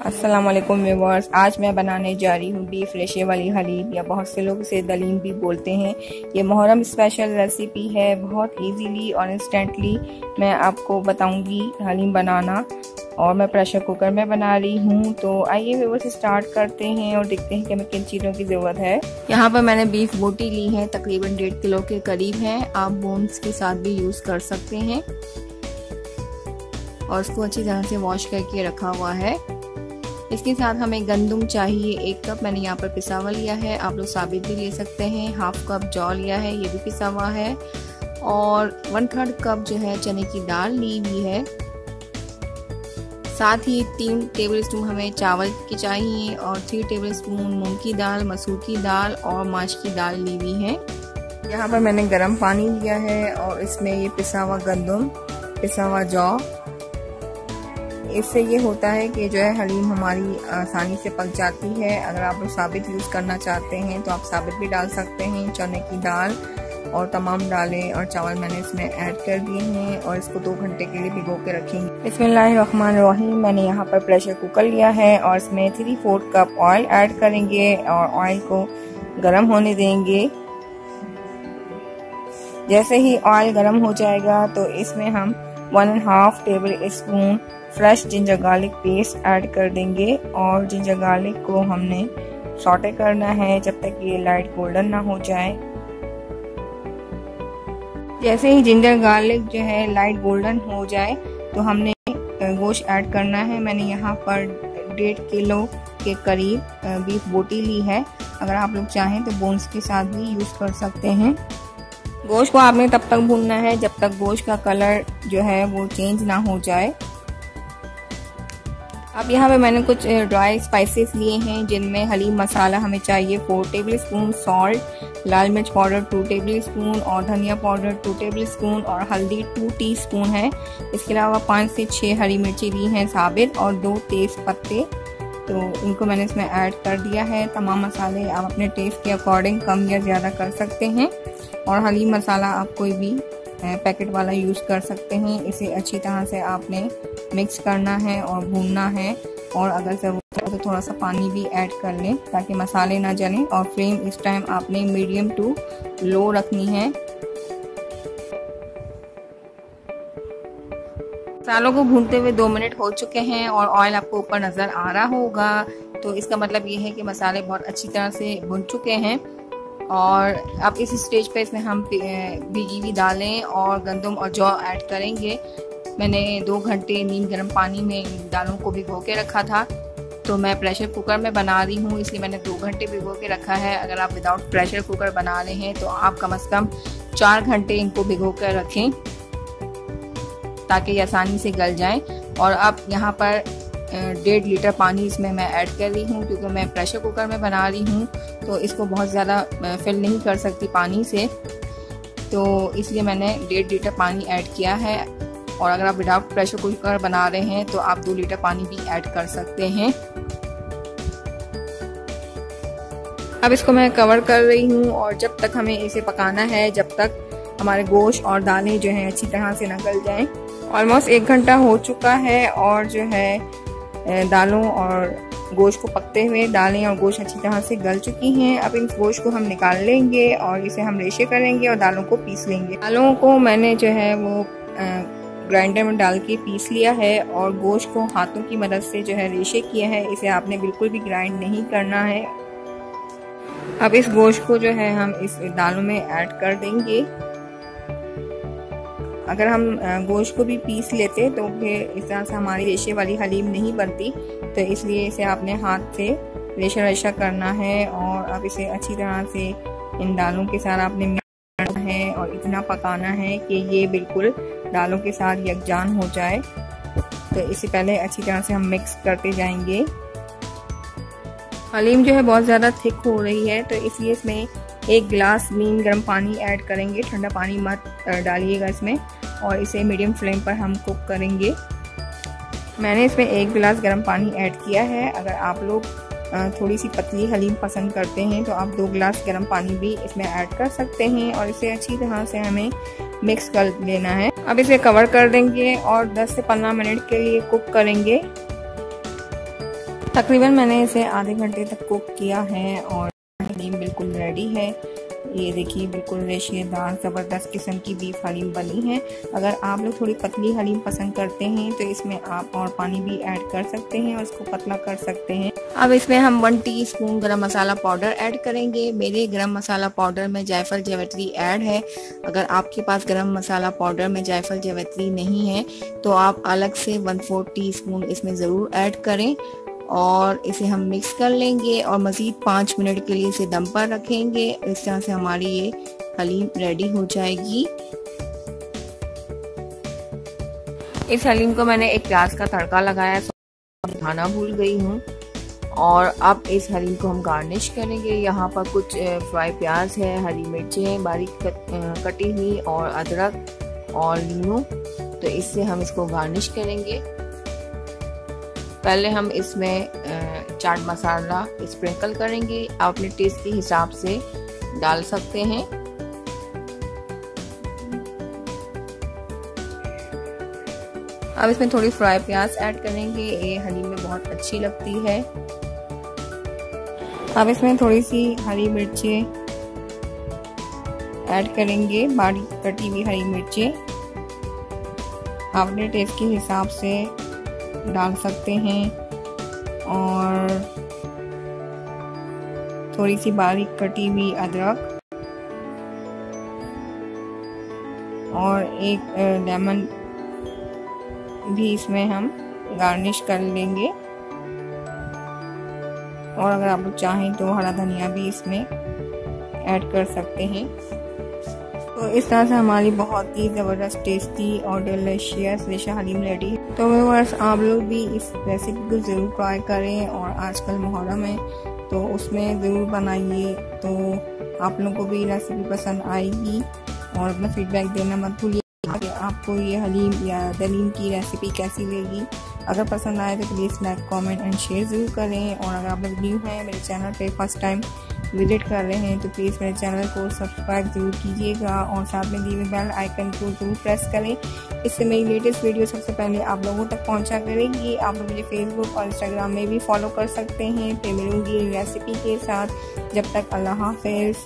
अस्सलाम वालेकुम व्यूअर्स। आज मैं बनाने जा रही हूँ बीफ रेशे वाली हलीम, या बहुत से लोग इसे दलीम भी बोलते हैं। ये मुहर्रम स्पेशल रेसिपी है। बहुत इजीली और इंस्टेंटली मैं आपको बताऊंगी हलीम बनाना, और मैं प्रेशर कुकर में बना रही हूँ। तो आइए व्यूअर्स स्टार्ट करते हैं और देखते हैं कि हमें किन चीज़ों की ज़रूरत है। यहाँ पर मैंने बीफ बोटी ली है, तकरीबन 1.5 किलो के करीब है। आप बोन्स के साथ भी यूज़ कर सकते हैं, और इसको अच्छी तरह से वॉश करके रखा हुआ है। इसके साथ हमें गंदम चाहिए 1 कप, मैंने यहाँ पर पिसा हुआ लिया है, आप लोग साबित भी ले सकते हैं। 1/2 कप जौ लिया है, ये भी पिसा हुआ है, और 1/3 कप जो है चने की दाल ली हुई है। साथ ही 3 टेबलस्पून हमें चावल की चाहिए, और 3 टेबलस्पून मूंग की दाल, मसूर की दाल और माश की दाल ली हुई है। यहाँ पर मैंने गर्म पानी लिया है, और इसमें ये पिसा हुआ गंदम, पिसा हुआ जौ। इससे ये होता है कि जो है हलीम हमारी आसानी से पक जाती है। अगर आप लोग साबित यूज़ करना चाहते हैं तो आप साबित भी डाल सकते हैं। चने की दाल और तमाम दालें और चावल मैंने इसमें ऐड कर दिए हैं, और इसको 2 घंटे के लिए भिगो के रखेंगे। बिस्मिल्लाहिर्रहमानिर्रहीम। मैंने यहाँ पर प्रेशर कुकर लिया है, और इसमें 3/4 कप ऑयल ऐड करेंगे, और ऑयल को गर्म होने देंगे। जैसे ही ऑयल गर्म हो जाएगा तो इसमें हम 1.5 table spoon fresh ginger garlic paste add कर देंगे, और जिंजर गार्लिक को हमने सॉटे करना है जब तक ये लाइट गोल्डन ना हो जाए। जैसे ही जिंजर गार्लिक जो है लाइट गोल्डन हो जाए तो हमने गोश्त ऐड करना है। मैंने यहाँ पर 1.5 किलो के करीब बीफ बोटी ली है। अगर आप लोग चाहें तो बोन्स के साथ भी यूज़ कर सकते हैं। गोश्त को आपने तब तक भूनना है जब तक गोश्त का कलर जो है वो चेंज ना हो जाए। अब यहाँ पे मैंने कुछ ड्राई स्पाइसेस लिए हैं, जिनमें हलीम मसाला हमें चाहिए 4 टेबलस्पून, सॉल्ट, लाल मिर्च पाउडर 2 टेबलस्पून, और धनिया पाउडर 2 टेबलस्पून, और हल्दी 2 टीस्पून है। इसके अलावा 5 से 6 हरी मिर्ची ली हैं साबित, और 2 तेज पत्ते, तो इनको मैंने इसमें ऐड कर दिया है। तमाम मसाले आप अपने टेस्ट के अकॉर्डिंग कम या ज़्यादा कर सकते हैं, और हलीम मसाला आप कोई भी पैकेट वाला यूज़ कर सकते हैं। इसे अच्छी तरह से आपने मिक्स करना है और भूनना है, और अगर ज़रूरत हो तो थोड़ा सा पानी भी ऐड कर लें ताकि मसाले ना जलें। और फ्लेम इस टाइम आपने मीडियम टू लो रखनी है। मसालों को भूनते हुए 2 मिनट हो चुके हैं, और ऑयल आपको ऊपर नज़र आ रहा होगा, तो इसका मतलब ये है कि मसाले बहुत अच्छी तरह से भुन चुके हैं। और अब इस स्टेज पे इसमें हम भीगी हुई दालें और गंदम और जौ ऐड करेंगे। मैंने 2 घंटे नीम गर्म पानी में दालों को भिगो के रखा था, तो मैं प्रेशर कुकर में बना रही हूँ, इसलिए मैंने 2 घंटे भिगो के रखा है। अगर आप विदाउट प्रेशर कुकर बना रहे हैं तो आप कम से कम 4 घंटे इनको भिगो कर रखें ताकि ये आसानी से गल जाएं। और अब यहाँ पर 1.5 लीटर पानी इसमें मैं ऐड कर रही हूँ, क्योंकि मैं प्रेशर कुकर में बना रही हूँ तो इसको बहुत ज़्यादा फिल नहीं कर सकती पानी से, तो इसलिए मैंने 1.5 लीटर पानी ऐड किया है। और अगर आप विदाउट प्रेशर कुकर बना रहे हैं तो आप 2 लीटर पानी भी ऐड कर सकते हैं। अब इसको मैं कवर कर रही हूँ, और जब तक हमें इसे पकाना है जब तक हमारे गोश्त और दालें जो हैं अच्छी तरह से न गल जाएं। ऑलमोस्ट 1 घंटा हो चुका है, और जो है दालों और गोश्त को पकते हुए दालें और गोश्त अच्छी तरह से गल चुकी हैं। अब इन गोश्त को हम निकाल लेंगे, और इसे हम रेशे करेंगे और दालों को पीस लेंगे। दालों को मैंने जो है वो ग्राइंडर में डाल के पीस लिया है, और गोश्त को हाथों की मदद से जो है रेशे किया है। इसे आपने बिल्कुल भी ग्राइंड नहीं करना है। अब इस गोश्त को जो है हम इस दालों में ऐड कर देंगे। अगर हम गोश्त को भी पीस लेते तो फिर इस तरह से हमारी रेशे वाली हलीम नहीं बनती, तो इसलिए इसे आपने हाथ से रेशा रेशा करना है। और अब इसे अच्छी तरह से इन दालों के साथ आपने मिक्स करना है, और इतना पकाना है कि ये बिल्कुल दालों के साथ यकजान हो जाए। तो इसे पहले अच्छी तरह से हम मिक्स करते जाएंगे। हलीम जो है बहुत ज़्यादा थिक हो रही है, तो इसलिए इसमें 1 गिलास नीम गर्म पानी ऐड करेंगे। ठंडा पानी मत डालिएगा इसमें, और इसे मीडियम फ्लेम पर हम कुक करेंगे। मैंने इसमें 1 गिलास गर्म पानी ऐड किया है। अगर आप लोग थोड़ी सी पतली हलीम पसंद करते हैं तो आप 2 गिलास गर्म पानी भी इसमें ऐड कर सकते हैं, और इसे अच्छी तरह से हमें मिक्स कर लेना है। अब इसे कवर कर देंगे और 10 से 15 मिनट के लिए कुक करेंगे। तकरीबन मैंने इसे आधे घंटे तक कुक किया है और हलीम बिल्कुल रेडी है। ये देखिए बिल्कुल रेशेदार ज़बरदस्त किस्म की बीफ हलीम बनी है। अगर आप लोग थोड़ी पतली हलीम पसंद करते हैं तो इसमें आप और पानी भी ऐड कर सकते हैं और इसको पतला कर सकते हैं। अब इसमें हम 1 टीस्पून गरम मसाला पाउडर ऐड करेंगे। मेरे गरम मसाला पाउडर में जायफल जावित्री ऐड है। अगर आपके पास गरम मसाला पाउडर में जायफल जावित्री नहीं है तो आप अलग से 1/4 टीस्पून इसमें ज़रूर ऐड करें और इसे हम मिक्स कर लेंगे और मज़ीद 5 मिनट के लिए इसे दम पर रखेंगे। इस तरह से हमारी ये हलीम रेडी हो जाएगी। इस हलीम को मैंने एक प्याज का तड़का लगाया, दिखाना भूल गई हूँ। और अब इस हलीम को हम गार्निश करेंगे। यहाँ पर कुछ फ्राई प्याज है, हरी मिर्चें बारीक कटी हुई और अदरक और लीमू, तो इससे हम इसको गार्निश करेंगे। पहले हम इसमें चाट मसाला स्प्रिंकल करेंगे। आप अपने टेस्ट के हिसाब से डाल सकते हैं। अब इसमें थोड़ी फ्राई प्याज ऐड करेंगे, ये हलीम में बहुत अच्छी लगती है। अब इसमें थोड़ी सी हरी मिर्चें ऐड करेंगे, बारीक कटी हुई हरी मिर्चें आप अपने टेस्ट के हिसाब से डाल सकते हैं। और थोड़ी सी बारीक कटी हुई अदरक और एक लेमन भी इसमें हम गार्निश कर लेंगे। और अगर आप लोग चाहें तो हरा धनिया भी इसमें ऐड कर सकते हैं। तो इस तरह से हमारी बहुत ही ज़बरदस्त टेस्टी और डिलीशियस रेशा हलीम रेडी है। तो व्यूअर्स आप लोग भी इस रेसिपी को ज़रूर ट्राई करें और आजकल मुहर्रम है तो उसमें ज़रूर बनाइए। तो आप लोगों को भी रेसिपी पसंद आएगी और अपना फीडबैक देना मत भूलिए कि आपको ये हलीम या दलीम की रेसिपी कैसी लगी। अगर पसंद आए तो please like comment and share ज़रूर करें। और अगर आप लोग न्यू हैं मेरे चैनल पे फर्स्ट टाइम विजिट कर रहे हैं तो प्लीज़ मेरे चैनल को सब्सक्राइब ज़रूर कीजिएगा और साथ में दिए हुए बेल आइकन को ज़रूर प्रेस करें। इससे मेरी लेटेस्ट वीडियो सबसे पहले आप लोगों तक पहुंचा करेंगी। आप लोग मुझे फेसबुक और इंस्टाग्राम में भी फॉलो कर सकते हैं। फिर मिलूंगी रेसिपी के साथ। जब तक अल्लाह हाफ़िज़।